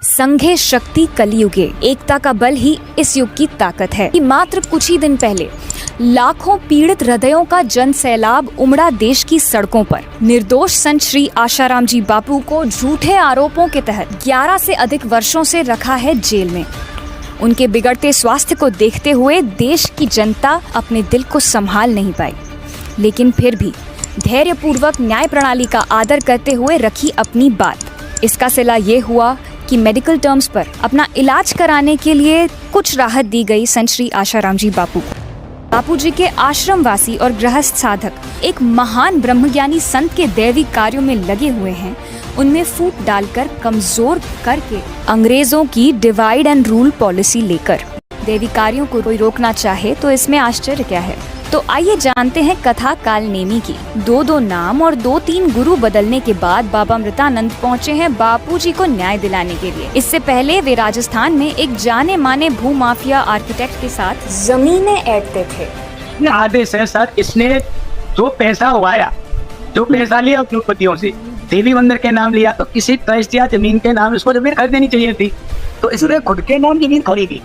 संघे शक्ति कलियुगे, एकता का बल ही इस युग की ताकत है। मात्र कुछ ही दिन पहले लाखों पीड़ित हृदयों का जन सैलाब उमड़ा देश की सड़कों पर। निर्दोष संत श्री आशाराम जी बापू को झूठे आरोपों के तहत 11 से अधिक वर्षों से रखा है जेल में। उनके बिगड़ते स्वास्थ्य को देखते हुए देश की जनता अपने दिल को संभाल नहीं पाई, लेकिन फिर भी धैर्यपूर्वक न्याय प्रणाली का आदर करते हुए रखी अपनी बात। इसका सिला ये हुआ कि मेडिकल टर्म्स पर अपना इलाज कराने के लिए कुछ राहत दी गई संत श्री आशाराम जी बापू को। बापू जी के आश्रमवासी और गृहस्थ साधक एक महान ब्रह्मज्ञानी संत के दैवी कार्यों में लगे हुए हैं। उनमें फूट डालकर, कमजोर करके, अंग्रेजों की डिवाइड एंड रूल पॉलिसी लेकर दैवी कार्यों को कोई रोकना चाहे तो इसमें आश्चर्य क्या है। तो आइए जानते हैं कथा काल नेमी की। 2 नाम और 2-3 गुरु बदलने के बाद बाबा अमृतानंद पहुंचे हैं बापू जी को न्याय दिलाने के लिए। इससे पहले वे राजस्थान में एक जाने माने भूमाफिया आर्किटेक्ट के साथ जमीनें ऐंठते थे। आदेश है सर, इसने जो पैसा उगाया, जो पैसा लिया उद्योगपतियों से, देवी मंदिर के नाम लिया, तो किसी ट्रस्ट या जमीन के नाम इसको जमीन खरीद देनी चाहिए थी, तो इसने खुद के नाम जमीन खरीदी।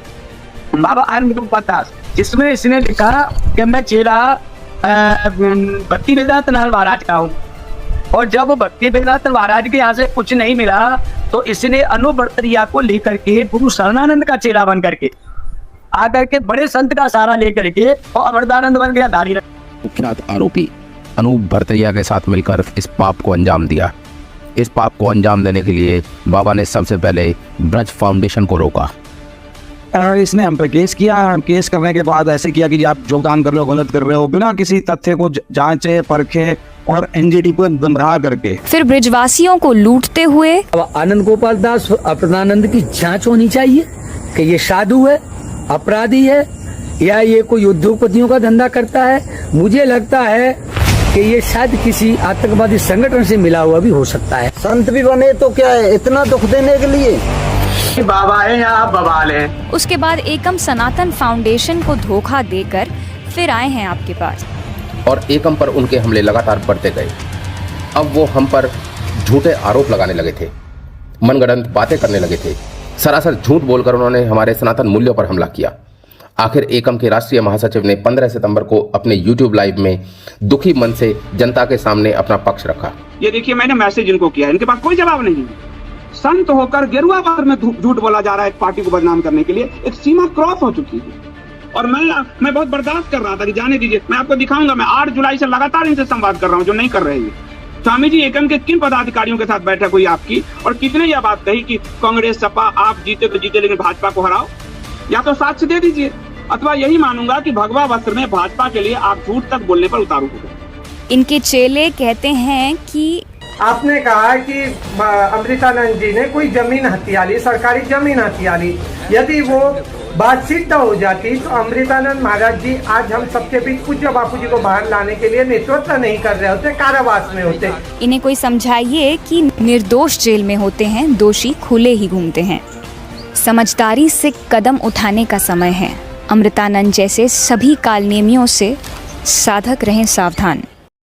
बाबा आनंद, जिसमें इसने लिखा कि मैं चेला भक्ति वेदांत महाराज का हूँ, और जब भक्ति वेदांत महाराज के यहाँ से कुछ नहीं मिला तो इसने अनुवर्तरिया को लेकर के गुरु शरणानंद का चेला बन करके आकर के बड़े संत का सहारा लेकर के और अमृतानंद बन गया धारी। कुख्यात आरोपी अनूप भरतैया के साथ मिलकर इस पाप को अंजाम दिया। इस पाप को अंजाम देने के लिए बाबा ने सबसे पहले ब्रज फाउंडेशन को रोका। इसने हम पे केस किया। केस करने के बाद ऐसे किया कि आप जो काम कर रहे हो गलत कर रहे हो, बिना किसी तथ्य को जांचे परखे और एनजीटी को गुमराह करके फिर ब्रिजवासियों को लूटते हुए आनंद गोपाल दास अमृतानंद की जांच होनी चाहिए कि ये साधु है, अपराधी है, या ये कोई उद्योगपतियों का धंधा करता है। मुझे लगता है कि ये शायद किसी आतंकवादी संगठन से मिला हुआ भी हो सकता है। संत भी बने तो क्या है इतना दुख देने के लिए? बाबा है या आप बवाल है। उसके बाद एकम सनातन फाउंडेशन को धोखा देकर फिर आए हैं आपके पास, और एकम पर उनके हमले लगातार बढ़ते गए। अब वो हम पर झूठे आरोप लगाने लगे थे, मनगढ़ंत बातें करने लगे थे। सरासर झूठ बोलकर उन्होंने हमारे सनातन मूल्यों पर हमला किया। आखिर एकम के राष्ट्रीय महासचिव ने 15 सितंबर को अपने YouTube लाइव में दुखी मन से जनता के सामने अपना पक्ष रखा। ये देखिए, मैंने मैसेज इनको किया, इनके पास कोई जवाब नहीं है। संत होकर गेरुआ कलर में झूठ बोला जा रहा है एक पार्टी को बदनाम करने के लिए। एक सीमा क्रॉस हो चुकी है और मैं बहुत बर्दाश्त कर रहा था कि जाने दीजिए। मैं आपको दिखाऊंगा, मैं 8 जुलाई से लगातार इनसे संवाद कर रहा हूं जो नहीं कर रहे हैं। स्वामी जी एकम के किन पदाधिकारियों के साथ बैठक हुई आपकी, और कितने यह बात कही कि कांग्रेस सपा आप जीते तो जीते लेकिन भाजपा को हराओ? या तो साक्ष्य दे दीजिए, अथवा यही मानूंगा कि भगवा वस्त्र में भाजपा के लिए आप झूठ तक बोलने पर उतारू हो गए। इनके चेले कहते हैं कि आपने कहा कि अमृतानंद जी ने कोई जमीन हथिया ली, सरकारी जमीन हथिया ली। यदि वो बात सिद्ध हो जाती तो अमृतानंद महाराज जी आज हम सबके बीच पूज्य बापू जी को बाहर लाने के लिए नेतृत्व नहीं कर रहे होते, कारावास में होते। इन्हें कोई समझाइए कि निर्दोष जेल में होते हैं, दोषी खुले ही घूमते हैं। समझदारी से कदम उठाने का समय है। अमृतानंद जैसे सभी कालनेमियों से साधक रहें सावधान।